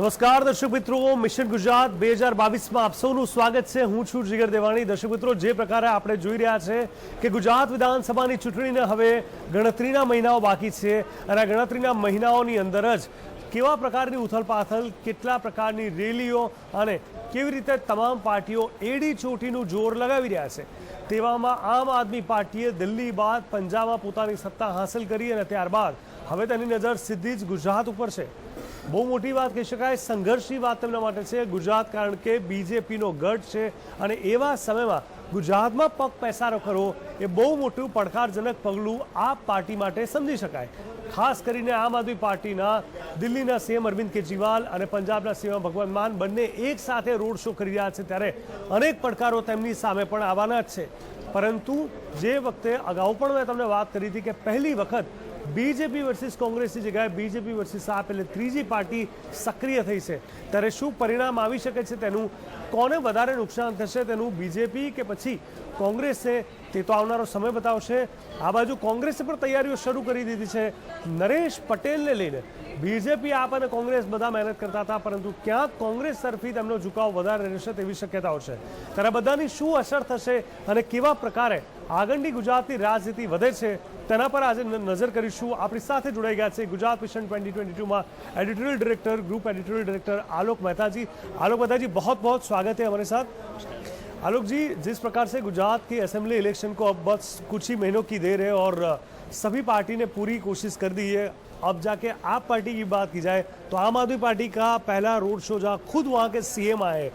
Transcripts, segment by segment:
નમસ્કાર દર્શક મિત્રો, મિશન ગુજરાત 2022માં આપ સૌનું સ્વાગત છે। હું છું જીગર દેવાણી। દર્શક મિત્રો, જે પ્રકારે આપણે જોઈ રહ્યા છે કે ગુજરાત વિધાનસભાની ચૂંટણીને હવે ગણતરીના મહિનાઓ બાકી છે અને આ ગણતરીના મહિનાઓની અંદર જ કેવા પ્રકારની ઉથલપાથલ, કેટલા પ્રકારની રેલીઓ અને કેવી રીતે તમામ પાર્ટીઓ એડી ચોટીનું જોર લગાવી રહ્યા છે, તેવામાં આમ આદમી પાર્ટીએ દિલ્હી બાદ પંજાબમાં પોતાની સત્તા હાંસલ કરી અને ત્યારબાદ હવે તેની નજર સીધી જ ગુજરાત ઉપર છે। બહુ મોટી વાત કહી શકાય, સંઘર્ષની વાત તેમના માટે છે ગુજરાત, કારણ કે બીજેપીનો ગઢ છે અને એવા સમયમાં ગુજરાતમાં પગ પેસારો કરવો એ બહુ મોટું પડકારજનક પગલું આ પાર્ટી માટે સમજી શકાય। ખાસ કરીને આમ આદમી પાર્ટીના દિલ્હીના સીએમ અરવિંદ કેજરીવાલ અને પંજાબના સીએમ ભગવંત માન બંને એક સાથે રોડ શો કરી રહ્યા છે, ત્યારે અનેક પડકારો તેમની સામે પણ આવવાના જ છે। પરંતુ જે વખતે અગાઉ પણ મેં તમને વાત કરી હતી કે પહેલી વખત બીજેપી વર્સિસ કોંગ્રેસની જગ્યાએ બીજેપી વર્સિસ આપ એટલે ત્રીજી પાર્ટી સક્રિય થઈ છે, ત્યારે શું પરિણામ આવી શકે છે, તેનું કોને વધારે નુકસાન થશે, તેનું બીજેપી કે પછી કોંગ્રેસને, તે તો આવનારો સમય બતાવશે। આ બાજુ કોંગ્રેસે પણ તૈયારીઓ શરૂ કરી દીધી છે। નરેશ પટેલને લઈને બીજેપી, આપ અને કોંગ્રેસ બધા મહેનત કરતા હતા, પરંતુ ક્યાંક કોંગ્રેસ તરફી તેમનો ઝુકાવ વધારે રહેશે તેવી શક્યતાઓ છે। ત્યારે બધાની શું અસર થશે અને કેવા પ્રકારે આગળની ગુજરાતની રાજનીતિ વધે છે તેના પર આજે નજર કરીશું। આપણી સાથે જોડાઈ ગયા છે Gujarat mission 2022 editorial director, group editorial director Alok Mehta ji. Alok Mehta ji, बहुत बहुत स्वागत है हमारे साथ। आलोक जी, जिस प्रकार से गुजरात की असेंबली इलेक्शन को अब बस कुछ ही महीनों की देर है और सभी पार्टी ने पूरी कोशिश कर दी है, अब जाके आप पार्टी की बात की जाए तो आम आदमी पार्टी का पहला रोड शो जहाँ खुद वहाँ के सीएम आए,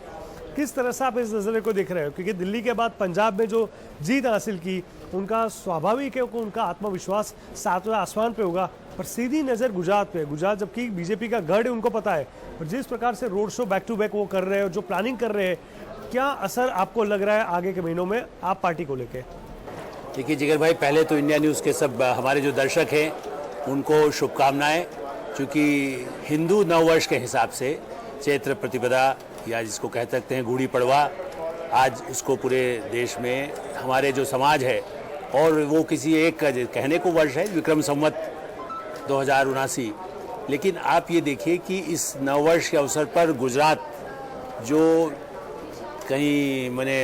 किस तरह से आप इस नज़रिए को देख रहे हो? क्योंकि दिल्ली के बाद पंजाब में जो जीत हासिल की, उनका स्वाभाविक है कि उनका आत्मविश्वास सातवें आसमान पे होगा, पर सीधी नज़र गुजरात पे। गुजरात जबकि बीजेपी का गढ़ है, उनको पता है, पर जिस प्रकार से road show back to back वो कर रहे हैं, जो प्लानिंग कर रहे हैं, क्या असर आपको लग रहा है आगे के महीनों में आप पार्टी को लेके? देखिए जिगर भाई, पहले तो इंडिया न्यूज़ के सब हमारे जो दर्शक हैं उनको शुभकामनाएं, क्योंकि हिंदू नववर्ष के हिसाब से चैत्र प्रतिपदा या जिसको कह सकते हैं गुड़ी पड़वा, आज उसको पूरे देश में हमारे जो समाज है, और वो किसी एक कहने को वर्ष है विक्रम संवत 2079, लेकिन आप ये देखिए कि इस नववर्ष के अवसर पर गुजरात जो कहीं मैंने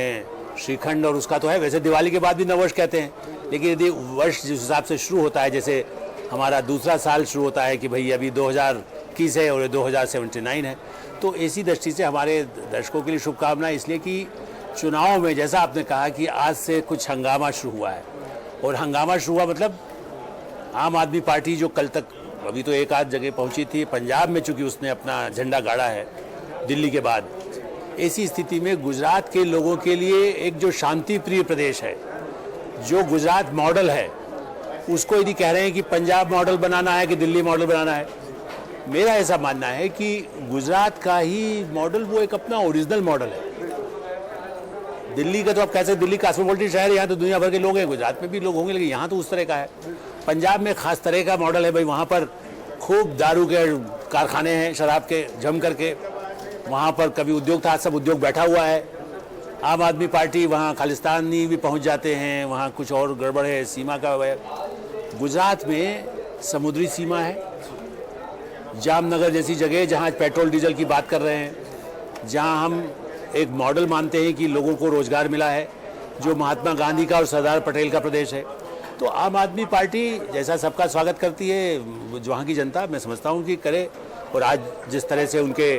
श्रीखंड और उसका तो है, वैसे दिवाली के बाद भी नववर्ष कहते हैं, लेकिन यदि वर्ष जिस हिसाब से शुरू होता है, जैसे हमारा दूसरा साल शुरू होता है कि भाई अभी 2021 है और 2079 है, तो ऐसी दृष्टि से हमारे दर्शकों के लिए शुभकामनाएं, इसलिए कि चुनाव में जैसा आपने कहा कि आज से कुछ हंगामा शुरू हुआ है, और हंगामा शुरू हुआ मतलब आम आदमी पार्टी जो कल तक अभी तो एक आध जगह पहुंची थी, पंजाब में चूंकि उसने अपना झंडा गाड़ा है दिल्ली के बाद, ऐसी स्थिति में गुजरात के लोगों के लिए एक जो शांति प्रिय प्रदेश है, जो गुजरात मॉडल है, उसको यदि कह रहे हैं कि पंजाब मॉडल बनाना है कि दिल्ली मॉडल बनाना है, मेरा ऐसा मानना है कि गुजरात का ही मॉडल वो एक अपना ओरिजिनल मॉडल है। दिल्ली का तो आप कैसे, दिल्ली कॉस्मोपॉलिटन शहर है, यहाँ तो दुनिया भर के लोग हैं, गुजरात में भी लोग होंगे, लेकिन यहाँ तो उस तरह का है। पंजाब में खास तरह का मॉडल है भाई, वहाँ पर खूब दारू के कारखाने हैं, शराब के जम करके, वहाँ पर कभी उद्योग था, सब उद्योग बैठा हुआ है। आम आदमी पार्टी वहाँ खालिस्तानी भी पहुँच जाते हैं, वहाँ कुछ और गड़बड़ है, सीमा का है। गुजरात में समुद्री सीमा है, जामनगर जैसी जगह जहाँ पेट्रोल डीजल की बात कर रहे हैं, जहाँ हम एक मॉडल मानते हैं कि लोगों को रोजगार मिला है, जो महात्मा गांधी का और सरदार पटेल का प्रदेश है। तो आम आदमी पार्टी जैसा सबका स्वागत करती है, वहाँ की जनता मैं समझता हूँ कि करे, और आज जिस तरह से उनके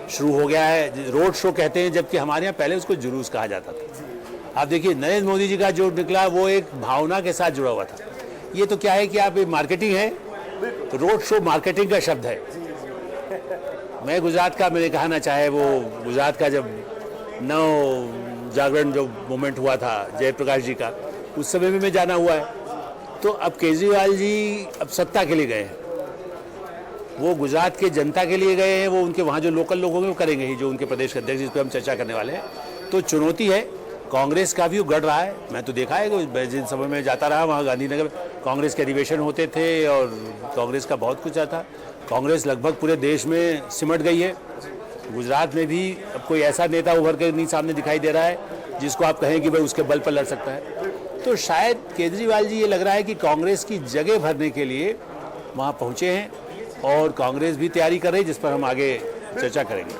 शुरू हो गया है, रोड शो कहते हैं, जबकि हमारे यहाँ पहले उसको जुलूस कहा जाता था। आप देखिए नरेंद्र मोदी जी का जो निकला वो एक भावना के साथ जुड़ा हुआ था। ये तो क्या है कि आप मार्केटिंग है, रोड शो मार्केटिंग का शब्द है। मैं गुजरात का, मैंने कहना चाहे वो गुजरात का जब नव जागरण जो मूवमेंट हुआ था जयप्रकाश जी का, उस समय में मैं जाना हुआ है। तो अब केजरीवाल जी अब सत्ता के लिए गए हैं, वो गुजरात के जनता के लिए गए हैं, वो उनके वहाँ जो लोकल लोग होंगे वो करेंगे ही, जो उनके प्रदेश के अध्यक्ष जिस पर हम चर्चा करने वाले हैं। तो चुनौती है, कांग्रेस का भी गढ़ रहा है, मैं तो देखा है कि जिन समय में जाता रहा वहाँ गांधीनगर कांग्रेस के अधिवेशन होते थे और कांग्रेस का बहुत कुछ आता। कांग्रेस लगभग पूरे देश में सिमट गई है, गुजरात में भी अब कोई ऐसा नेता उभर कर नहीं सामने दिखाई दे रहा है जिसको आप कहें कि भाई उसके बल पर लड़ सकता है। तो शायद केजरीवाल जी ये लग रहा है कि कांग्रेस की जगह भरने के लिए वहाँ पहुँचे हैं, और कांग्रेस भी तैयारी कर रही है, जिस पर हम आगे चर्चा करेंगे।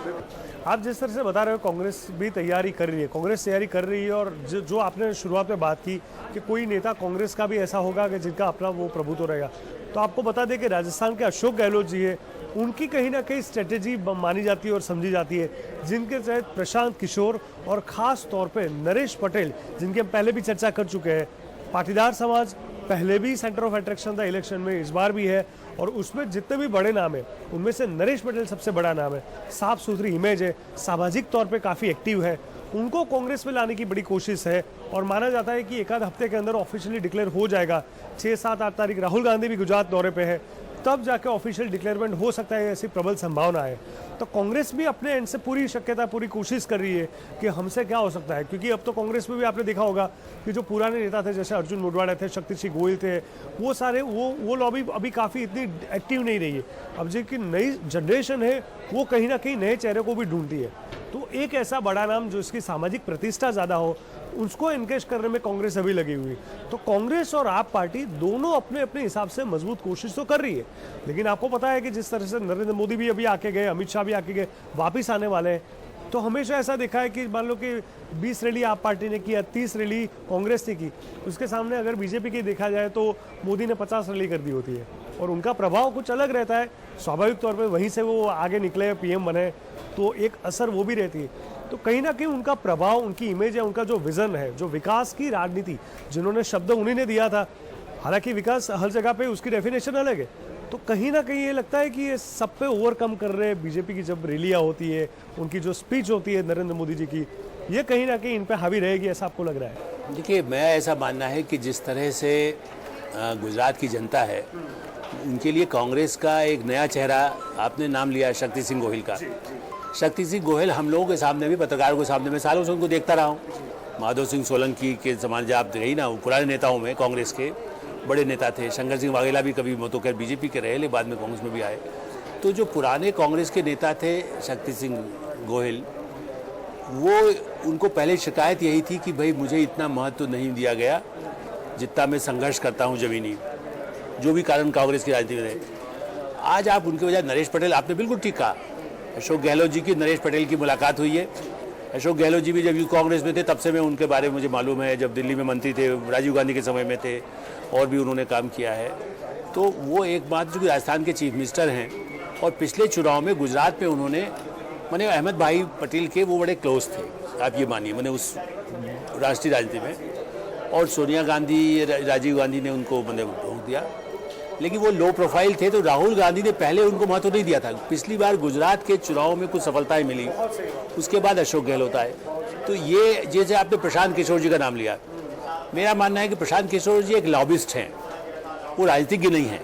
आप जिस तरह से बता रहे हो कांग्रेस भी तैयारी कर रही है, कांग्रेस तैयारी कर रही है, और जो आपने शुरुआत में बात की कि कोई नेता कांग्रेस का भी ऐसा होगा कि जिनका अपना वो प्रभुत्व रहेगा, तो आपको बता दें कि राजस्थान के अशोक गहलोत जी है, उनकी कहीं ना कहीं स्ट्रेटेजी मानी जाती है और समझी जाती है, जिनके तहत प्रशांत किशोर और ख़ास तौर पे नरेश पटेल, जिनकी हम पहले भी चर्चा कर चुके हैं, पाटीदार समाज पहले भी सेंटर ऑफ अट्रैक्शन था इलेक्शन में, इस बार भी है, और उसमें जितने भी बड़े नाम हैं उनमें से नरेश पटेल सबसे बड़ा नाम है, साफ सुथरी इमेज है, सामाजिक तौर पे काफ़ी एक्टिव है, उनको कांग्रेस में लाने की बड़ी कोशिश है, और माना जाता है कि एक आध हफ्ते के अंदर ऑफिशियली डिक्लेयर हो जाएगा। 6, 7, 8 तारीख राहुल गांधी भी गुजरात दौरे पे है, तब जाके ऑफिशियल डिक्लेयरमेंट हो सकता है, ऐसी प्रबल संभावना है। तो कांग्रेस भी अपने एंड से पूरी शक्यता, पूरी कोशिश कर रही है कि हमसे क्या हो सकता है, क्योंकि अब तो कांग्रेस में भी आपने देखा होगा कि जो पुराने नेता थे, जैसे अर्जुन मोढवाड़ा थे, शक्ति सिंह गोयल थे, वो सारे वो लॉबी अभी काफ़ी इतनी एक्टिव नहीं रही है। अब जो कि नई जनरेशन है वो कहीं ना कहीं नए चेहरे को भी ढूंढती है, तो एक ऐसा बड़ा नाम जो इसकी सामाजिक प्रतिष्ठा ज़्यादा हो, उसको एनकेज करने में कांग्रेस अभी लगी हुई। तो कांग्रेस और आप पार्टी दोनों अपने अपने हिसाब से मजबूत कोशिश तो कर रही है, लेकिन आपको पता है कि जिस तरह से नरेंद्र मोदी भी अभी आके गए, अमित शाह भी आके गए, वापिस आने वाले हैं, तो हमेशा ऐसा देखा है कि मान लो कि 20 रैली आप पार्टी ने की या 30 रैली कांग्रेस ने की, उसके सामने अगर बीजेपी की देखा जाए तो मोदी ने 50 रैली कर दी होती है, और उनका प्रभाव कुछ अलग रहता है। स्वाभाविक तौर पे वहीं से वो आगे निकले, पीएम बने, तो एक असर वो भी रहती है। तो कहीं ना कहीं उनका प्रभाव, उनकी इमेज है, उनका जो विजन है, जो विकास की राजनीति, जिन्होंने शब्द उन्हीं ने दिया था, हालांकि विकास हर जगह पे उसकी डेफिनेशन अलग है, तो कहीं ना कहीं ये लगता है कि ये सब पे ओवरकम कर रहे हैं। बीजेपी की जब रैलियाँ होती है, उनकी जो स्पीच होती है नरेंद्र मोदी जी की, ये कहीं ना कहीं इन पे हावी रहेगी, ऐसा आपको लग रहा है? देखिए, मैं ऐसा मानना है कि जिस तरह से गुजरात की जनता है, उनके लिए कांग्रेस का एक नया चेहरा, आपने नाम लिया शक्ति सिंह गोहिल का। शक्ति सिंह गोहिल हम लोगों के सामने भी, पत्रकारों के सामने, मैं सालों से उनको देखता रहा हूँ। माधव सिंह सोलंकी के समान, जब आप रही ना, वो पुराने नेताओं में कांग्रेस के बड़े नेता थे। शंकर सिंह वाघेला भी कभी तो खैर बीजेपी के रहे, लेकिन बाद में कांग्रेस में भी आए। तो जो पुराने कांग्रेस के नेता थे, शक्ति सिंह गोहिल, वो उनको पहले शिकायत यही थी कि भाई मुझे इतना महत्व नहीं दिया गया जितना मैं संघर्ष करता हूँ जमीनी, जो भी कारण कांग्रेस की राजनीति में रहे। आज आप उनके वजह नरेश पटेल, आपने बिल्कुल ठीक कहा, अशोक गहलोत जी की नरेश पटेल की मुलाकात हुई है। अशोक गहलोत जी भी जब यूथ कांग्रेस में थे तब से मैं उनके बारे में मुझे मालूम है, जब दिल्ली में मंत्री थे, राजीव गांधी के समय में थे, और भी उन्होंने काम किया है। तो वो एक बात, जो कि राजस्थान के चीफ मिनिस्टर हैं, और पिछले चुनाव में गुजरात में उन्होंने, मैंने अहमद भाई पटेल के वो बड़े क्लोज थे, आप ये मानिए, मैंने उस राष्ट्रीय राजनीति में, और सोनिया गांधी, राजीव गांधी ने उनको मैंने रोक दिया, लेकिन वो लो प्रोफाइल थे, तो राहुल गांधी ने पहले उनको महत्व नहीं दिया था। पिछली बार गुजरात के चुनाव में कुछ सफलताएं मिली, उसके बाद अशोक गहलोत आए। तो ये, जैसे आपने प्रशांत किशोर जी का नाम लिया, मेरा मानना है कि प्रशांत किशोर जी एक लॉबिस्ट हैं, वो राजनीतिज्ञ नहीं हैं।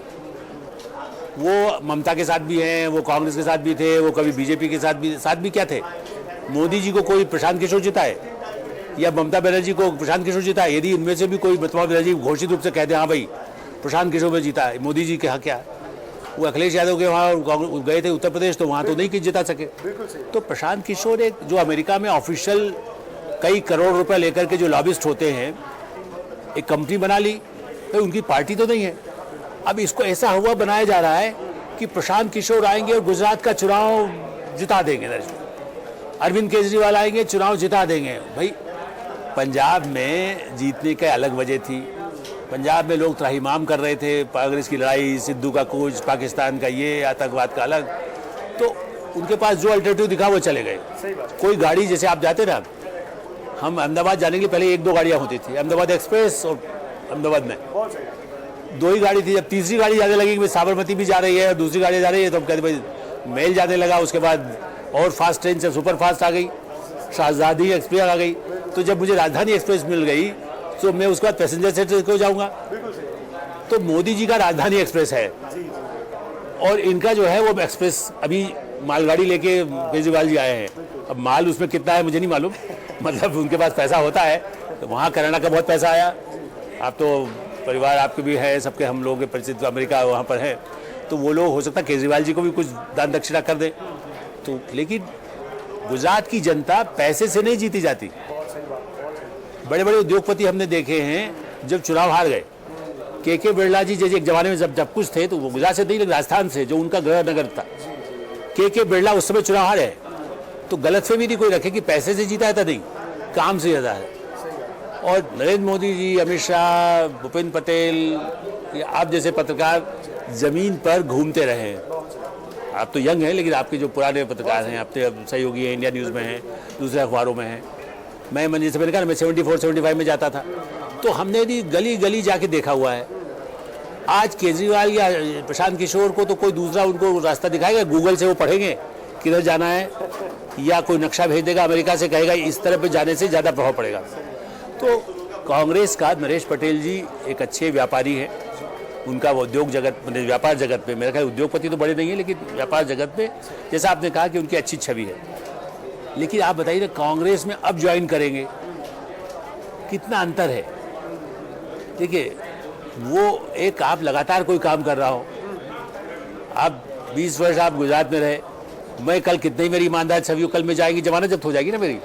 वो ममता के साथ भी हैं, वो कांग्रेस के साथ भी थे, वो कभी बीजेपी के साथ भी क्या थे। मोदी जी को कोई प्रशांत किशोर जिता है, या ममता बनर्जी को प्रशांत किशोर जिता है? यदि इनमें से भी कोई ममता बनर्जी घोषित रूप से कहते हैं हाँ भाई प्रशांत किशोर में जीता है, मोदी जी के हाँ क्या? वो अखिलेश यादव के वहाँ गए थे उत्तर प्रदेश, तो वहाँ तो नहीं जिता सके। तो प्रशांत किशोर एक, जो अमेरिका में ऑफिशियल कई करोड़ रुपए लेकर के जो लॉबिस्ट होते हैं, एक कंपनी बना ली, तो उनकी पार्टी तो नहीं है। अब इसको ऐसा हुआ बनाया जा रहा है कि प्रशांत किशोर आएंगे और गुजरात का चुनाव जिता देंगे, अरविंद केजरीवाल आएंगे, चुनाव जिता देंगे। भाई पंजाब में जीतने की अलग वजह थी, पंजाब में लोग त्राहिमाम कर रहे थे, कांग्रेस की लड़ाई, सिद्धू का कूच, पाकिस्तान का ये, आतंकवाद का अलग, तो उनके पास जो अल्टरनेटिव दिखा वो चले गए। कोई गाड़ी, जैसे आप जाते ना, हम अहमदाबाद जाने के लिए पहले 1-2 गाड़ियाँ होती थी, अहमदाबाद एक्सप्रेस, और अहमदाबाद में 2 ही गाड़ी थी। जब तीसरी गाड़ी जाने लगी कि साबरमती भी जा रही है और दूसरी गाड़ी जा रही है, तो हम कहते भाई मेल जाने लगा। उसके बाद और फास्ट ट्रेन से सुपर फास्ट आ गई, शाहजादी एक्सप्रेस आ गई। तो जब मुझे राजधानी एक्सप्रेस मिल गई, तो मैं उसके बाद पैसेंजर से को जाऊँगा। तो मोदी जी का राजधानी एक्सप्रेस है, और इनका जो है वो एक्सप्रेस, अभी मालगाड़ी लेके केजरीवाल जी आए हैं। अब माल उसमें कितना है मुझे नहीं मालूम, मतलब उनके पास पैसा होता है, तो वहाँ कराना का बहुत पैसा आया। आप तो परिवार आपके भी है, सबके हम लोगों के परिचित अमेरिका वहाँ पर है, तो वो लोग हो सकता है केजरीवाल जी को भी कुछ दान दक्षिणा कर दे। तो लेकिन गुजरात की जनता पैसे से नहीं जीती जाती। बड़े बड़े उद्योगपति हमने देखे हैं जब चुनाव हार गए, के बिरला जी जैसे एक जमाने में जब कुछ थे, तो वो गुजरात से नहीं, लेकिन राजस्थान से, जो उनका गृह नगर था, के बिरला उस समय चुनाव हारे, तो गलतफहमी नहीं कोई रखे कि पैसे से जीता है तो नहीं, काम से ज़्यादा है। और नरेंद्र मोदी जी, अमित शाह, भूपेंद्र पटेल, आप जैसे पत्रकार जमीन पर घूमते रहे हैं। आप तो यंग हैं, लेकिन आपके जो पुराने पत्रकार हैं, आपके सहयोगी हैं, इंडिया न्यूज़ में हैं, दूसरे अखबारों में हैं। मैं मंजिल से मैंने कहा मैं 74-75 में जाता था, तो हमने भी गली गली जाके देखा हुआ है। आज केजरीवाल या प्रशांत किशोर को तो कोई दूसरा उनको रास्ता दिखाएगा, गूगल से वो पढ़ेंगे किधर जाना है, या कोई नक्शा भेज देगा अमेरिका से, कहेगा इस तरफ पे जाने से ज़्यादा प्रभाव पड़ेगा। तो कांग्रेस का नरेश पटेल जी एक अच्छे व्यापारी हैं, उनका उद्योग जगत, व्यापार जगत में, मेरा ख्याल उद्योगपति तो बड़े नहीं है, लेकिन व्यापार जगत में जैसा आपने कहा कि उनकी अच्छी छवि है। लेकिन आप बताइए ना, कांग्रेस में अब ज्वाइन करेंगे, कितना अंतर है। देखिए, वो एक आप लगातार कोई काम कर रहा हो, आप 20 वर्ष आप गुजरात में रहे, मैं कल कितनी मेरी ईमानदार छवि हो, कल में जाएगी, जमानत जब्त हो जाएगी ना मेरी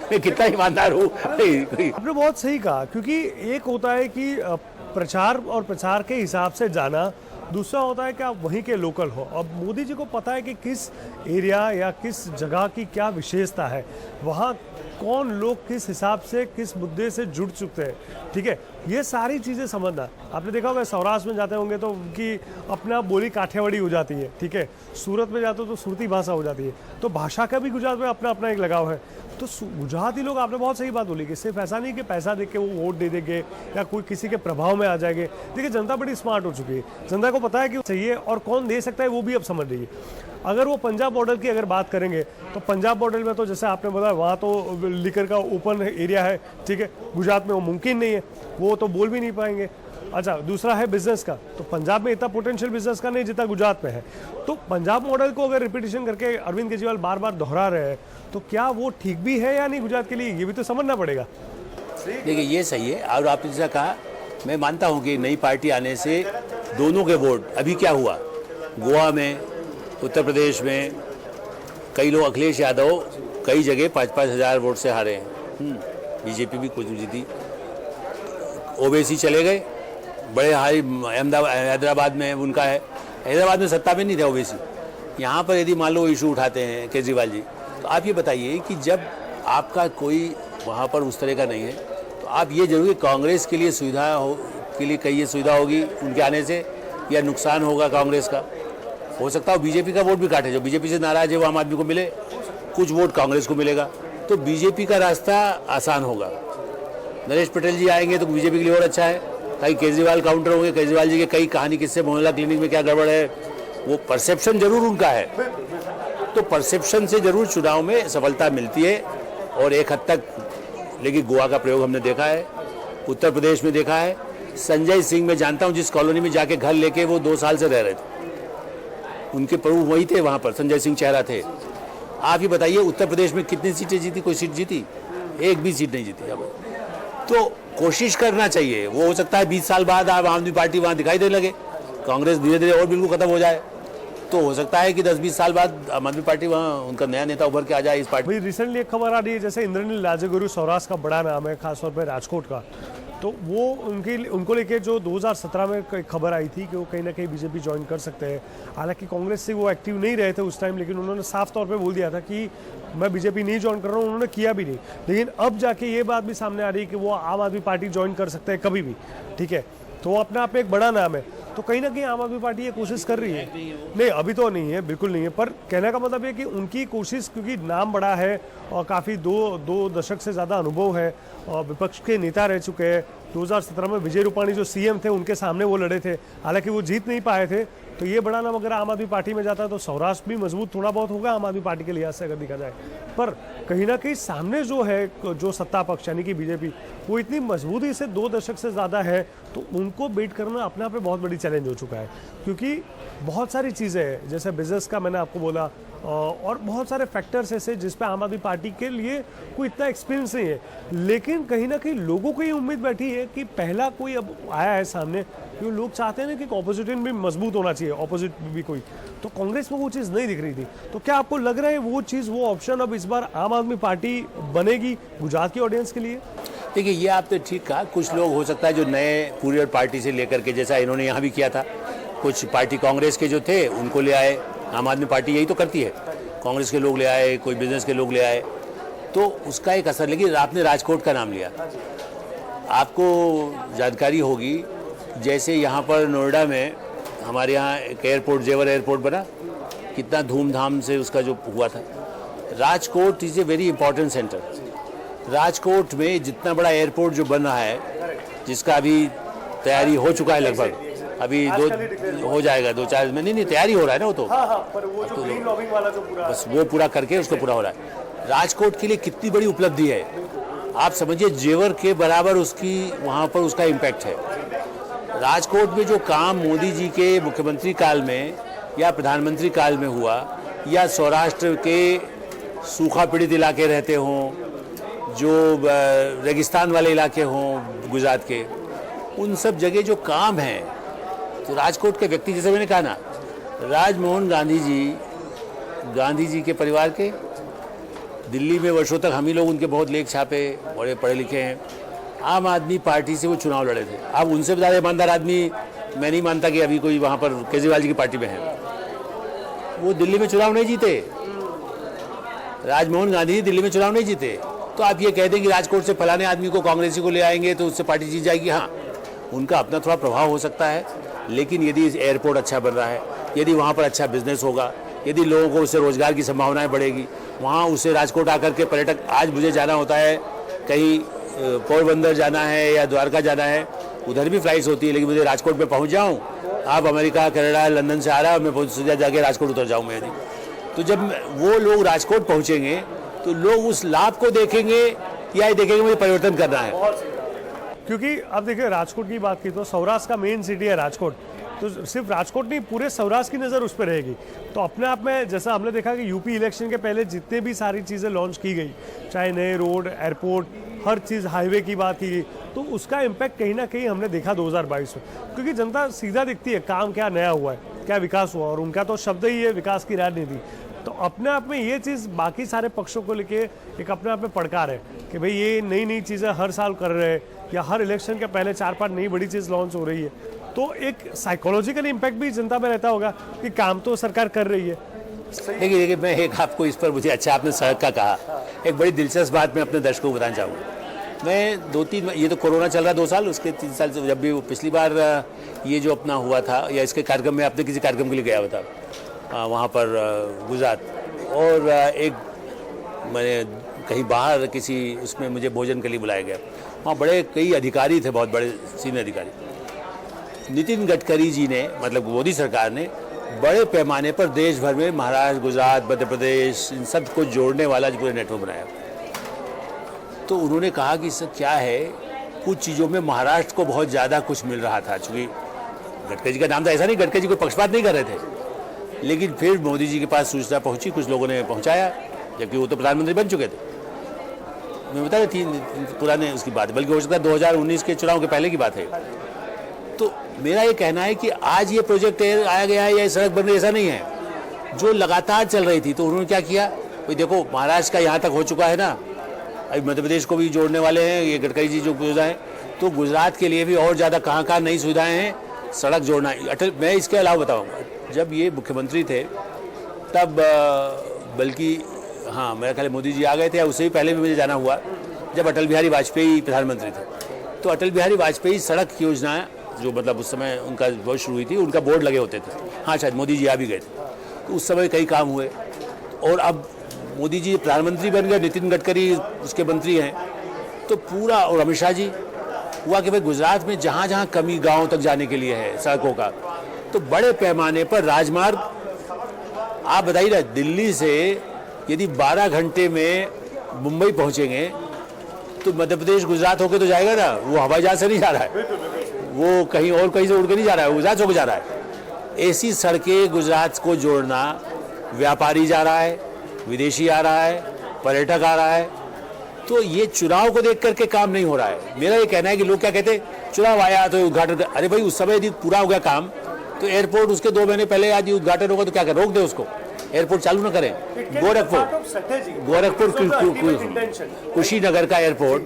मैं कितना ईमानदार हूँ। आपने बहुत सही कहा, क्योंकि एक होता है कि प्रचार और प्रचार के हिसाब से जाना, दूसरा होता है कि आप वहीं के लोकल हो। अब मोदी जी को पता है कि किस एरिया या किस जगह की क्या विशेषता है, वहाँ कौन लोग किस हिसाब से किस मुद्दे से जुड़ चुके हैं, ठीक है, ये सारी चीज़ें समझना। आपने देखा होगा सौराष्ट्र में जाते होंगे तो उनकी अपना बोली काठियावाड़ी हो जाती है, ठीक है, सूरत में जाते हो तो सूरती भाषा हो जाती है, तो भाषा का भी गुजरात में अपना अपना एक लगाव है। तो गुजराती लोग, आपने बहुत सही बात बोली कि सिर्फ ऐसा नहीं कि पैसा देख के वो वोट दे देंगे या कोई किसी के प्रभाव में आ जाएंगे। देखिए, जनता बड़ी स्मार्ट हो चुकी है, जनता को पता है कि चाहिए और कौन दे सकता है वो भी अब समझ रही है। अगर वो पंजाब बॉर्डर की अगर बात करेंगे तो पंजाब बॉर्डर में तो जैसे आपने बताया वहाँ तो लीकर का ओपन एरिया है, ठीक है, गुजरात में वो मुमकिन नहीं है, वो तो बोल भी नहीं पाएंगे। अच्छा, दूसरा है बिजनेस का, तो पंजाब में इतना पोटेंशियल बिजनेस का नहीं जितना गुजरात में है। तो पंजाब मॉडल को अगर रिपीटिशन करके अरविंद केजरीवाल बार बार दोहरा रहे हैं, तो क्या वो ठीक भी है या नहीं गुजरात के लिए, ये भी तो समझना पड़ेगा। देखिए, ये सही है। और आपने जैसा कहा, मैं मानता हूँ कि नई पार्टी आने से दोनों के वोट, अभी क्या हुआ गोवा में, उत्तर प्रदेश में, कई लोग, अखिलेश यादव कई जगह 5-5 हज़ार वोट से हारे हैं, बीजेपी भी कुछ जीती, ओवैसी चले गए, बड़े हाई हैदराबाद में उनका है, हैदराबाद में सत्ता में नहीं थे ओवैसी। यहाँ पर यदि मान लो इशू उठाते हैं केजरीवाल जी, तो आप ये बताइए कि जब आपका कोई वहाँ पर उस तरह का नहीं है, तो आप ये जरूर कांग्रेस के लिए सुविधा हो, के लिए कहीं ये सुविधा होगी उनके आने से, या नुकसान होगा कांग्रेस का। हो सकता है बीजेपी का वोट भी काटे, जो बीजेपी से नाराज है वो आम आदमी को मिले, कुछ वोट कांग्रेस को मिलेगा, तो बीजेपी का रास्ता आसान होगा। नरेश पटेल जी आएंगे तो बीजेपी के लिए और अच्छा है, कहीं केजरीवाल काउंटर होंगे, केजरीवाल जी के कई कहानी किससे, मोहल्ला क्लिनिक में क्या गड़बड़ है, वो परसेप्शन जरूर उनका है, तो परसेप्शन से जरूर चुनाव में सफलता मिलती है। और एक हद तक, लेकिन गोवा का प्रयोग हमने देखा है, उत्तर प्रदेश में देखा है। संजय सिंह मैं जानता हूँ, जिस कॉलोनी में जाके घर लेके वो 2 साल से रह रहे थे, उनके प्रभु वही थे वहाँ पर, संजय सिंह चेहरा थे। आप ही बताइए, उत्तर प्रदेश में कितनी सीटें जीती, कोई सीट जीती? एक भी सीट नहीं जीती। अब तो कोशिश करना चाहिए, वो हो सकता है 20 साल बाद आम आदमी पार्टी वहाँ दिखाई देने लगे, कांग्रेस धीरे धीरे और बिल्कुल खत्म हो जाए, तो हो सकता है कि 10-20 साल बाद आम आदमी पार्टी वहाँ उनका नया नेता उभर के आ जाए इस पार्टी। भाई, रिसेंटली एक खबर आ रही है, जैसे इंद्रनील राजगुरु सौराष्ट्र का बड़ा नाम है, खासतौर पर राजकोट का, तो वो उनको लेके जो 2017 में एक खबर आई थी कि वो कहीं ना कहीं बीजेपी ज्वाइन कर सकते हैं। हालांकि कांग्रेस से वो एक्टिव नहीं रहे थे उस टाइम, लेकिन उन्होंने साफ तौर पे बोल दिया था कि मैं बीजेपी नहीं ज्वाइन कर रहा हूँ, उन्होंने किया भी नहीं। लेकिन अब जाके ये बात भी सामने आ रही है कि वो आम आदमी पार्टी ज्वाइन कर सकते हैं कभी भी, ठीक है, तो वो अपने आप में एक बड़ा नाम है। तो कहीं ना कहीं आम आदमी पार्टी ये कोशिश कर रही है, नहीं अभी तो नहीं है, बिल्कुल नहीं है, पर कहने का मतलब है कि उनकी कोशिश, क्योंकि नाम बड़ा है और काफ़ी दो दशक से ज़्यादा अनुभव है और विपक्ष के नेता रह चुके हैं। 2017 में विजय रूपाणी जो सीएम थे, उनके सामने वो लड़े थे, हालांकि वो जीत नहीं पाए थे। तो ये बड़ा नाम अगर आम आदमी पार्टी में जाता है तो सौराष्ट्र भी मजबूत थोड़ा बहुत होगा आम आदमी पार्टी के लिहाज से अगर देखा जाए। पर कहीं ना कहीं सामने जो है, जो सत्ता पक्ष यानी कि बीजेपी, वो इतनी मजबूती से 2 दशक से ज़्यादा है, तो उनको बीट करना अपने आप में बहुत बड़ी चैलेंज हो चुका है। क्योंकि बहुत सारी चीज़ें हैं, जैसे बिजनेस का मैंने आपको बोला, और बहुत सारे फैक्टर्स ऐसे जिस पे आम आदमी पार्टी के लिए कोई इतना एक्सपीरियंस नहीं है। लेकिन कहीं ना कहीं लोगों को ये उम्मीद बैठी है कि पहला कोई अब आया है सामने, क्योंकि लोग चाहते हैं ना कि ऑपोजिशन भी मजबूत होना चाहिए, ऑपोजिट भी कोई, तो कांग्रेस में वो चीज़ नहीं दिख रही थी। तो क्या आपको लग रहा है वो चीज़, वो ऑप्शन अब इस बार आम आदमी पार्टी बनेगी गुजरात की ऑडियंस के लिए? देखिए, ये आपने ठीक कहा, कुछ लोग हो सकता है जो नए कुरियर पार्टी से लेकर के, जैसा इन्होंने यहाँ भी किया था, कुछ पार्टी कांग्रेस के जो थे उनको ले आए, आम आदमी पार्टी यही तो करती है, कांग्रेस के लोग ले आए, कोई बिजनेस के लोग ले आए, तो उसका एक असर। लेकिन आपने राजकोट का नाम लिया, आपको जानकारी होगी जैसे यहाँ पर नोएडा में हमारे यहाँ एक एयरपोर्ट, जेवर एयरपोर्ट बना, कितना धूमधाम से उसका जो हुआ था। Rajkot is a very important centre. Rajkot में जितना बड़ा एयरपोर्ट जो बन रहा है, जिसका अभी तैयारी हो चुका है लगभग, अभी हो जाएगा 2-4 में, नहीं तैयारी हो रहा है ना वो तो, पर वो जो ग्रीन लॉबिंग वाला जो पूरा बस वो पूरा करके उसको पूरा हो रहा है। राजकोट के लिए कितनी बड़ी उपलब्धि है, आप समझिए जेवर के बराबर उसकी वहाँ पर उसका इम्पैक्ट है। राजकोट में जो काम मोदी जी के मुख्यमंत्री काल में या प्रधानमंत्री काल में हुआ, या सौराष्ट्र के सूखा पीड़ित इलाके रहते हों, जो रेगिस्तान वाले इलाके हों गुजरात के, उन सब जगह जो काम है, तो राजकोट के व्यक्ति, जैसे मैंने कहा ना, राजमोहन गांधी जी के परिवार के, दिल्ली में वर्षों तक हम ही लोग उनके बहुत लेख छापे, बड़े पढ़े लिखे हैं, आम आदमी पार्टी से वो चुनाव लड़े थे। अब उनसे ज़्यादा ईमानदार आदमी मैं नहीं मानता कि अभी कोई वहाँ पर केजरीवाल जी की पार्टी में है। वो दिल्ली में चुनाव नहीं जीते, राजमोहन गांधी दिल्ली में चुनाव नहीं जीते। तो आप ये कह दें कि राजकोट से फलाने आदमी को, कांग्रेसी को ले आएंगे तो उससे पार्टी जीत जाएगी, हाँ उनका अपना थोड़ा प्रभाव हो सकता है। लेकिन यदि एयरपोर्ट अच्छा बन रहा है, यदि वहाँ पर अच्छा बिजनेस होगा, यदि लोगों को उससे रोजगार की संभावनाएं बढ़ेगी, वहाँ उससे राजकोट आकर के पर्यटक, आज मुझे जाना होता है कहीं पोरबंदर जाना है या द्वारका जाना है, उधर भी फ्लाइट्स होती है, लेकिन मुझे राजकोट में पहुँच जाऊँ, आप अमेरिका, कनाडा, लंदन से आ रहा है, मैं सीधा जाके राजकोट उतर जाऊँ मैं। यदि तो जब वो लोग राजकोट पहुँचेंगे तो लोग उस लाभ को देखेंगे या ये देखेंगे मुझे परिवर्तन करना है। क्योंकि अब देखिए राजकोट की बात की तो सौराष्ट्र का मेन सिटी है राजकोट, तो सिर्फ राजकोट नहीं पूरे सौराष्ट्र की नज़र उस पर रहेगी। तो अपने आप में जैसा हमने देखा कि यूपी इलेक्शन के पहले जितने भी सारी चीज़ें लॉन्च की गई, चाहे नए रोड, एयरपोर्ट, हर चीज़, हाईवे की बात की गई, तो उसका इम्पैक्ट कहीं ना कहीं हमने देखा 2022 में, क्योंकि जनता सीधा दिखती है काम क्या नया हुआ है, क्या विकास हुआ, और उनका तो शब्द ही है विकास की राजनीति। तो अपने आप में ये चीज़ बाकी सारे पक्षों को लेके एक अपने आप में पड़कार है कि भाई ये नई नई चीज़ें हर साल कर रहे हैं, या हर इलेक्शन के पहले 4-5 नई बड़ी चीज़ लॉन्च हो रही है, तो एक साइकोलॉजिकल इम्पैक्ट भी जनता में रहता होगा कि काम तो सरकार कर रही है। देखिए मैं एक आपको इस पर, मुझे अच्छा आपने सड़क का कहा, एक बड़ी दिलचस्प बात मैं अपने दर्शकों को बताना चाहूँगा। मैं 2-3, ये तो कोरोना चल रहा 2 साल, उसके 3 साल से, जब भी वो पिछली बार ये जो अपना हुआ था, या इसके कार्यक्रम में आपने किसी कार्यक्रम के लिए गया हुआ था वहाँ पर गुजरात, और एक मैंने कहीं बाहर किसी उसमें मुझे भोजन के लिए बुलाया गया, वहाँ बड़े कई अधिकारी थे, बहुत बड़े सीनियर अधिकारी। नितिन गडकरी जी ने, मतलब मोदी सरकार ने बड़े पैमाने पर देश भर में महाराष्ट्र, गुजरात, मध्य प्रदेश, इन सब को जोड़ने वाला जो पूरा नेटवर्क बनाया। तो उन्होंने कहा कि इससे क्या है, कुछ चीज़ों में महाराष्ट्र को बहुत ज़्यादा कुछ मिल रहा था, चूँकि गडकरी जी का नाम था, ऐसा नहीं गडकरी जी कोई पक्षपात नहीं कर रहे थे, लेकिन फिर मोदी जी के पास सूचना पहुंची, कुछ लोगों ने पहुंचाया, जबकि वो तो प्रधानमंत्री बन चुके थे। मैं बता रही थी पुराने उसकी बात है, बल्कि हो सकता है 2019 के चुनाव के पहले की बात है। तो मेरा ये कहना है कि आज ये प्रोजेक्ट आया गया है या सड़क बन रही, ऐसा नहीं है, जो लगातार चल रही थी। तो उन्होंने क्या किया, भाई देखो महाराष्ट्र का यहाँ तक हो चुका है ना, अभी मध्य प्रदेश को भी जोड़ने वाले हैं ये गडकरी जी जो गुजरात, तो गुजरात के लिए भी और ज़्यादा कहाँ कहाँ नई सुविधाएँ हैं, सड़क जोड़ना। अटल, मैं इसके अलावा बताऊँगा, जब ये मुख्यमंत्री थे तब बल्कि हाँ मेरा ख्याल मोदी जी आ गए थे, या उससे भी पहले भी मुझे जाना हुआ, जब अटल बिहारी वाजपेयी प्रधानमंत्री थे, तो अटल बिहारी वाजपेयी सड़क योजना जो मतलब उस समय उनका बहुत शुरू हुई थी, उनका बोर्ड लगे होते थे। हाँ शायद मोदी जी आ भी गए थे, तो उस समय कई काम हुए। और अब मोदी जी प्रधानमंत्री बन गए, नितिन गडकरी उसके मंत्री हैं, तो पूरा, और अमित शाह जी, हुआ कि भाई गुजरात में जहाँ जहाँ कमी गाँव तक जाने के लिए है सड़कों का, तो बड़े पैमाने पर राजमार्ग। आप बताइए ना, दिल्ली से यदि 12 घंटे में मुंबई पहुंचेंगे तो मध्य प्रदेश गुजरात होके तो जाएगा ना, वो हवाई जहाज से नहीं जा रहा है, वो कहीं और कहीं से उड़ के नहीं जा रहा है, गुजरात होके जा रहा है। ऐसी सड़कें गुजरात को जोड़ना, व्यापारी जा रहा है, विदेशी आ रहा है, पर्यटक आ रहा है, तो ये चुनाव को देख करके काम नहीं हो रहा है। मेरा ये कहना है कि लोग क्या कहते हैं, चुनाव आया तो उद्घाटन, अरे भाई उस समय यदि पूरा हो गया काम तो एयरपोर्ट उसके 2 महीने पहले आज उद्घाटन होगा तो क्या कर, रोक दे उसको, एयरपोर्ट चालू ना करें। गोरखपुर कुशीनगर का एयरपोर्ट,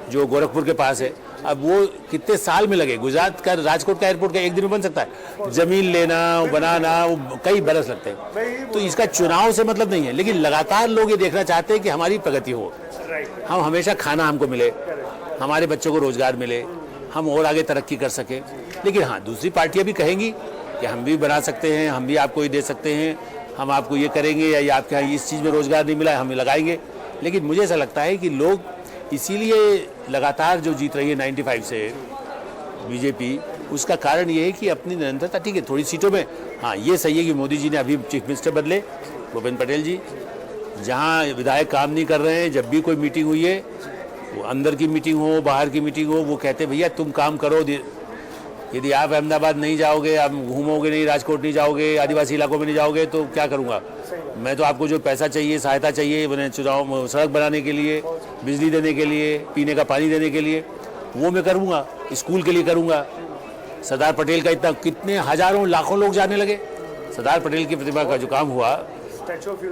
जो गोरखपुर के पास है। अब वो कितने साल में लगे, गुजरात का राजकोट का एयरपोर्ट का एक दिन में बन सकता है, जमीन लेना बनाना वो कई बरस लगते हैं। तो इसका चुनाव से मतलब नहीं है, लेकिन लगातार लोग ये देखना चाहते हैं कि हमारी प्रगति हो, हम हमेशा खाना हमको मिले, हमारे बच्चों को रोजगार मिले, हम और आगे तरक्की कर सके। लेकिन हाँ, दूसरी पार्टियां भी कहेंगी कि हम भी बना सकते हैं, हम भी आपको ये दे सकते हैं, हम आपको ये करेंगे, या ये आपके यहाँ इस चीज़ में रोजगार नहीं मिला है हम लगाएंगे। लेकिन मुझे ऐसा लगता है कि लोग इसीलिए लगातार जो जीत रही है 95 से बीजेपी, उसका कारण ये है कि अपनी निरंतरता। ठीक है, थोड़ी सीटों में हाँ ये सही है कि मोदी जी ने अभी चीफ मिनिस्टर बदले, भूपेंद्र पटेल जी, जहाँ विधायक काम नहीं कर रहे हैं, जब भी कोई मीटिंग हुई है, वो अंदर की मीटिंग हो बाहर की मीटिंग हो, वो कहते भैया तुम काम करो, यदि आप अहमदाबाद नहीं जाओगे, आप घूमोगे नहीं, राजकोट नहीं जाओगे, आदिवासी इलाकों में नहीं जाओगे तो क्या करूँगा मैं? तो आपको जो पैसा चाहिए, सहायता चाहिए, मैंने चुनाव सड़क बनाने के लिए, बिजली देने के लिए, पीने का पानी देने के लिए, वो मैं करूँगा, स्कूल के लिए करूँगा। सरदार पटेल का इतना कितने हजारों लाखों लोग जाने लगे, सरदार पटेल की प्रतिमा का जो काम हुआ, स्टैचू ऑफ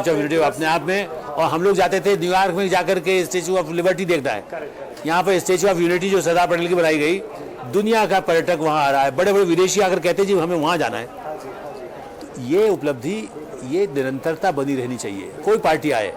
यूनिटी अपने आप में। और हम लोग जाते थे न्यूयॉर्क में जाकर के स्टैचू ऑफ लिबर्टी देखना है, यहाँ पर स्टैचू ऑफ यूनिटी जो सरदार पटेल की बनाई गई, दुनिया का पर्यटक वहाँ आ रहा है, बड़े बड़े विदेशी आकर कहते हैं जी हमें वहाँ जाना है। तो ये उपलब्धि, ये निरंतरता बनी रहनी चाहिए, कोई पार्टी आए,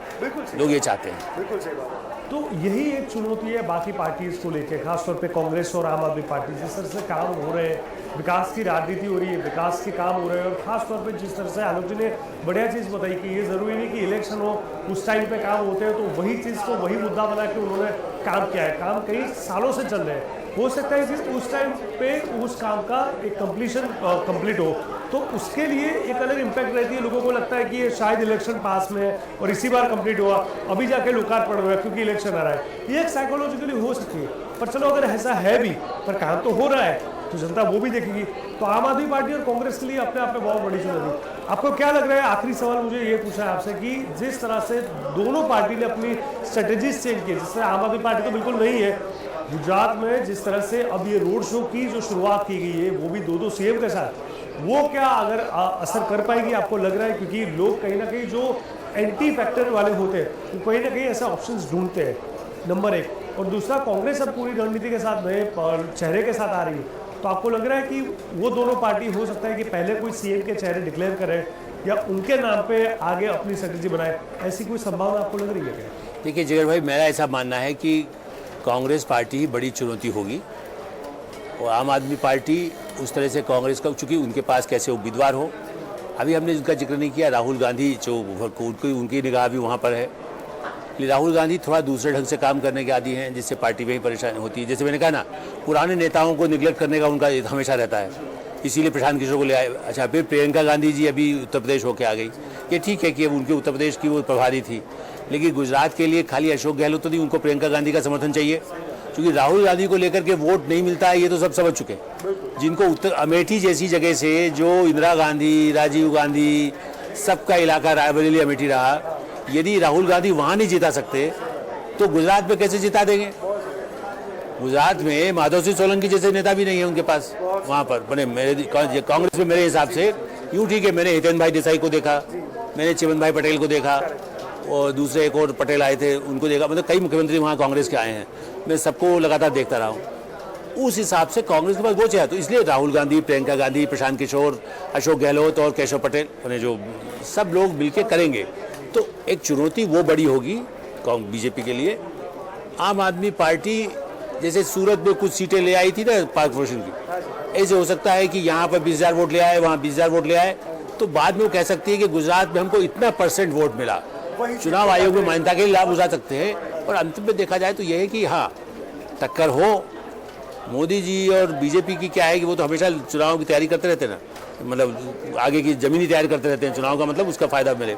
लोग ये चाहते हैं। बिल्कुल सही बात। तो यही एक चुनौती है बाकी पार्टीज को लेकर, खासतौर पे कांग्रेस और आम आदमी पार्टी, जिस तरह से काम हो रहे हैं, विकास की राजनीति हो रही है, विकास के काम हो रहे हैं, और खासतौर पे जिस तरह से आलोक जी ने बढ़िया चीज़ बताई कि ये ज़रूरी नहीं कि इलेक्शन हो उस टाइम पे काम होते हैं, तो वही चीज़ को वही मुद्दा बना के उन्होंने काम किया है। काम कई सालों से चल रहे हैं, हो सकता है कि उस टाइम पे उस काम का एक कंप्लीट हो, तो उसके लिए एक अलग इम्पैक्ट रहती है। लोगों को लगता है कि ये शायद इलेक्शन पास में है और इसी बार कंप्लीट हुआ, अभी जाके लोकार्पण हुआ क्योंकि इलेक्शन आ रहा है। ये एक साइकोलॉजिकली हो सकती है, पर चलो अगर ऐसा है भी, पर काम तो हो रहा है, तो जनता वो भी देखेगी। तो आम आदमी पार्टी और कांग्रेस के लिए अपने आप में बहुत बड़ी चुनौती। आपको क्या लग रहा है, आखिरी सवाल मुझे ये पूछा है आपसे, कि जिस तरह से दोनों पार्टी ने अपनी स्ट्रेटेजीज चेंज की, जिससे आम आदमी पार्टी तो बिल्कुल नहीं है, गुजरात में जिस तरह से अब ये रोड शो की जो शुरुआत की गई है, वो भी दो सीएम के साथ, वो क्या अगर असर कर पाएगी आपको लग रहा है? क्योंकि लोग कहीं ना कहीं जो एंटी फैक्टर वाले होते हैं वो कहीं ना कहीं ऐसा ऑप्शंस ढूंढते हैं, नंबर एक। और दूसरा, कांग्रेस अब पूरी रणनीति के साथ नए चेहरे के साथ आ रही है, तो आपको लग रहा है कि वो दोनों पार्टी हो सकता है कि पहले कोई सीएम के चेहरे डिक्लेयर करें या उनके नाम पे आगे अपनी स्ट्रेटेजी बनाए, ऐसी कोई संभावना आपको लग रही है क्या? देखिए जिगर भाई, मेरा ऐसा मानना है कि कांग्रेस पार्टी ही बड़ी चुनौती होगी, और आम आदमी पार्टी उस तरह से कांग्रेस का, चूँकि उनके पास कैसे उम्मीदवार हो, अभी हमने उनका जिक्र नहीं किया, राहुल गांधी जो उनकी निगाह भी वहाँ पर है। राहुल गांधी थोड़ा दूसरे ढंग से काम करने के आदी हैं, जिससे पार्टी में ही परेशानी होती है। जैसे मैंने कहा ना, पुराने नेताओं को निगलेक्ट करने का उनका हमेशा रहता है, इसीलिए प्रशांत किशोर को ले आए। अच्छा, फिर प्रियंका गांधी जी अभी उत्तर प्रदेश होकर आ गई, ये ठीक है कि अब उनके उत्तर प्रदेश की वो प्रभारी थी, लेकिन गुजरात के लिए खाली अशोक गहलोत तो नहीं, उनको प्रियंका गांधी का समर्थन चाहिए, क्योंकि राहुल गांधी को लेकर के वोट नहीं मिलता है, ये तो सब समझ चुके हैं। जिनको उत्तर अमेठी जैसी जगह से, जो इंदिरा गांधी, राजीव गांधी, सबका इलाका रायबरेली अमेठी रहा, यदि राहुल गांधी वहाँ नहीं जिता सकते तो गुजरात में कैसे जिता देंगे? गुजरात में माधव सिंह सोलंकी जैसे नेता भी नहीं है उनके पास वहाँ पर बने। कांग्रेस में मेरे हिसाब से यूँ ठीक है, मैंने हितेन भाई देसाई को देखा, मैंने चिमन भाई पटेल को देखा, और दूसरे एक और पटेल आए थे उनको देखा, मतलब कई मुख्यमंत्री वहाँ कांग्रेस के आए हैं, मैं सबको लगातार देखता रहा हूँ। उस हिसाब से कांग्रेस के पास वो चाहिए, तो इसलिए राहुल गांधी, प्रियंका गांधी, प्रशांत किशोर, अशोक गहलोत और केशव पटेल, उन्हें जो सब लोग मिलकर करेंगे, तो एक चुनौती वो बड़ी होगी बीजेपी के लिए। आम आदमी पार्टी जैसे सूरत में कुछ सीटें ले आई थी ना पार्क फॉर्मेशन की, ऐसे हो सकता है कि यहाँ पर 20,000 वोट ले आए, वहाँ 20,000 वोट ले आए, तो बाद में वो कह सकती है कि गुजरात में हमको इतना % वोट मिला, चुनाव आयोग में मान्यता के लिए लाभ उठा सकते हैं। और अंतिम में देखा जाए तो यह है कि हाँ, टक्कर हो मोदी जी और बीजेपी की, क्या है कि वो तो हमेशा चुनाव की तैयारी करते रहते हैं ना, मतलब आगे की जमीनी तैयारी करते रहते हैं, चुनाव का मतलब उसका फायदा मिले,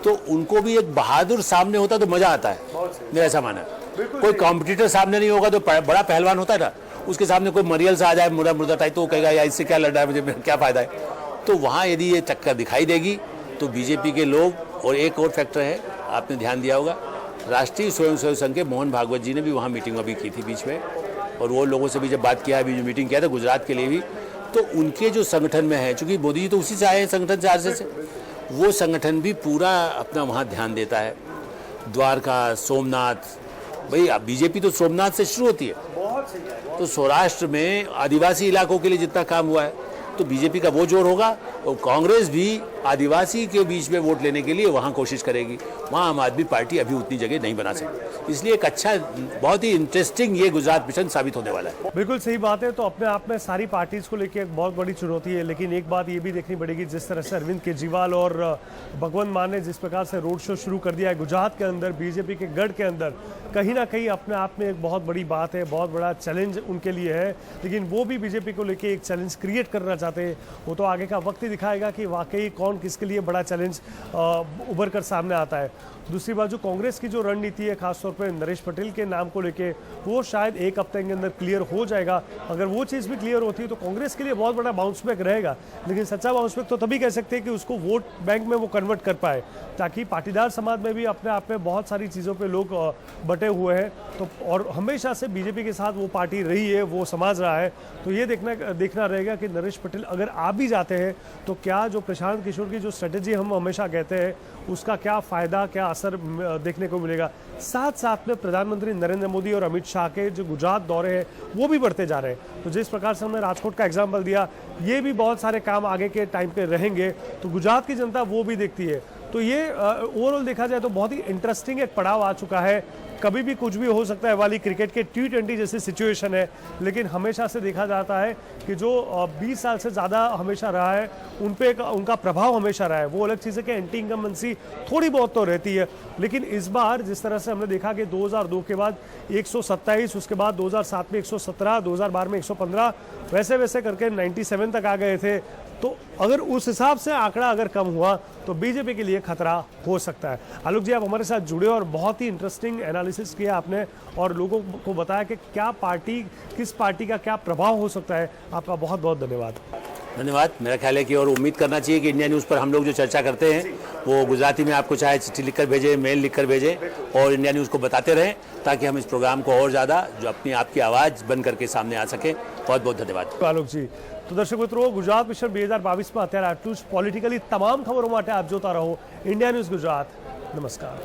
तो उनको भी एक बहादुर सामने होता तो मजा आता है, मेरा ऐसा मानना है। कोई कॉम्पिटिटर सामने नहीं होगा तो बड़ा पहलवान होता है ना, उसके सामने कोई मरियल से आ जाए मुर्दा मुर्दा टाइप, तो वो कहेगा यार इससे क्या लड़ रहा है, मुझे क्या फायदा है। तो वहाँ यदि ये टक्कर दिखाई देगी तो बीजेपी के लोग, और एक और फैक्टर है, आपने ध्यान दिया होगा, राष्ट्रीय स्वयंसेवक संघ के मोहन भागवत जी ने भी वहाँ मीटिंग अभी की थी बीच में, और वो लोगों से भी जब बात किया, अभी जो मीटिंग किया था गुजरात के लिए भी, तो उनके जो संगठन में है, चूँकि मोदी जी तो उसी से आए हैं संगठन से, आरएसएस से, वो संगठन भी पूरा अपना वहाँ ध्यान देता है। द्वारका, सोमनाथ, भाई अब बीजेपी तो सोमनाथ से शुरू होती है, तो सौराष्ट्र में आदिवासी इलाकों के लिए जितना काम हुआ है तो बीजेपी का वो जोर होगा, और कांग्रेस भी आदिवासी के बीच में वोट लेने के लिए वहाँ कोशिश करेगी। वहाँ आम आदमी पार्टी अभी उतनी जगह नहीं बना सकती, इसलिए एक अच्छा, बहुत ही इंटरेस्टिंग ये गुजरात मिशन साबित होने वाला है। बिल्कुल सही बात है। तो अपने आप में सारी पार्टीज को लेकर एक बहुत बड़ी चुनौती है, लेकिन एक बात ये भी देखनी पड़ेगी, जिस तरह से अरविंद केजरीवाल और भगवंत मान ने जिस प्रकार से रोड शो शुरू कर दिया है गुजरात के अंदर, बीजेपी के गढ़ के अंदर, कहीं ना कहीं अपने आप में एक बहुत बड़ी बात है, बहुत बड़ा चैलेंज उनके लिए है। लेकिन वो भी बीजेपी को लेकर एक चैलेंज क्रिएट करना चाहते हैं। वो तो आगे का वक्त ही दिखाएगा कि वाकई कौन किसके लिए बड़ा चैलेंज उभर कर सामने आता है। दूसरी बाजू कांग्रेस की जो रणनीति है, खासतौर पर नरेश पटेल के नाम को लेके, वो शायद एक हफ्ते के अंदर क्लियर हो जाएगा। अगर वो चीज़ भी क्लियर होती है तो कांग्रेस के लिए बहुत बड़ा बाउंस बैक रहेगा। लेकिन सच्चा बाउंस बैक तो तभी कह सकते हैं कि उसको वोट बैंक में वो कन्वर्ट कर पाए, ताकि पाटीदार समाज में भी अपने आप में बहुत सारी चीज़ों पे लोग बटे हुए हैं। तो और हमेशा से बीजेपी के साथ वो पार्टी रही है, वो समाज रहा है। तो ये देखना रहेगा कि नरेश पटेल अगर आ भी जाते हैं तो क्या जो प्रशांत किशोर की जो स्ट्रेटेजी हम हमेशा कहते हैं, उसका क्या फ़ायदा, क्या असर देखने को मिलेगा। साथ साथ में प्रधानमंत्री नरेंद्र मोदी और अमित शाह के जो गुजरात दौरे हैं वो भी बढ़ते जा रहे हैं। तो जिस प्रकार से हमने राजकोट का एग्जाम्पल दिया, ये भी बहुत सारे काम आगे के टाइम पे रहेंगे, तो गुजरात की जनता वो भी देखती है। तो ये ओवरऑल देखा जाए तो बहुत ही इंटरेस्टिंग एक पड़ाव आ चुका है। कभी भी कुछ भी हो सकता है वाली क्रिकेट के T20 जैसी सिचुएशन है, लेकिन हमेशा से देखा जाता है कि जो 20 साल से ज़्यादा हमेशा रहा है उन पे उनका प्रभाव हमेशा रहा है। वो अलग चीज़ है कि एंटी इनकम्बेंसी थोड़ी बहुत तो रहती है, लेकिन इस बार जिस तरह से हमने देखा कि 2002 के बाद 127, उसके बाद 2007 में 117, 2012 में 115, वैसे वैसे करके 97 तक आ गए थे। तो अगर उस हिसाब से आंकड़ा अगर कम हुआ तो बीजेपी के लिए खतरा हो सकता है। आलोक जी, आप हमारे साथ जुड़े और बहुत ही इंटरेस्टिंग एनालिसिस किया आपने, और लोगों को बताया कि क्या पार्टी, किस पार्टी का क्या प्रभाव हो सकता है। आपका बहुत बहुत धन्यवाद। धन्यवाद। मेरा ख्याल है कि और उम्मीद करना चाहिए कि इंडिया न्यूज़ पर हम लोग जो चर्चा करते हैं वो गुजराती में आपको चाहे चिट्ठी लिखकर भेजें, मेल लिखकर भेजें, और इंडिया न्यूज़ को बताते रहें, ताकि हम इस प्रोग्राम को और ज़्यादा जो अपनी आपकी आवाज़ बन करके सामने आ सके। बहुत बहुत धन्यवाद आलोक जी। तो दर्शक मित्रों, गुजरात मिशन 2022 में અત્યારે આટલું જ। પોલિટિકલી તમામ ખબરો માટે આપ જોતા રહો ઇન્ડિયા ન્યૂઝ ગુજરાત। નમસ્કાર।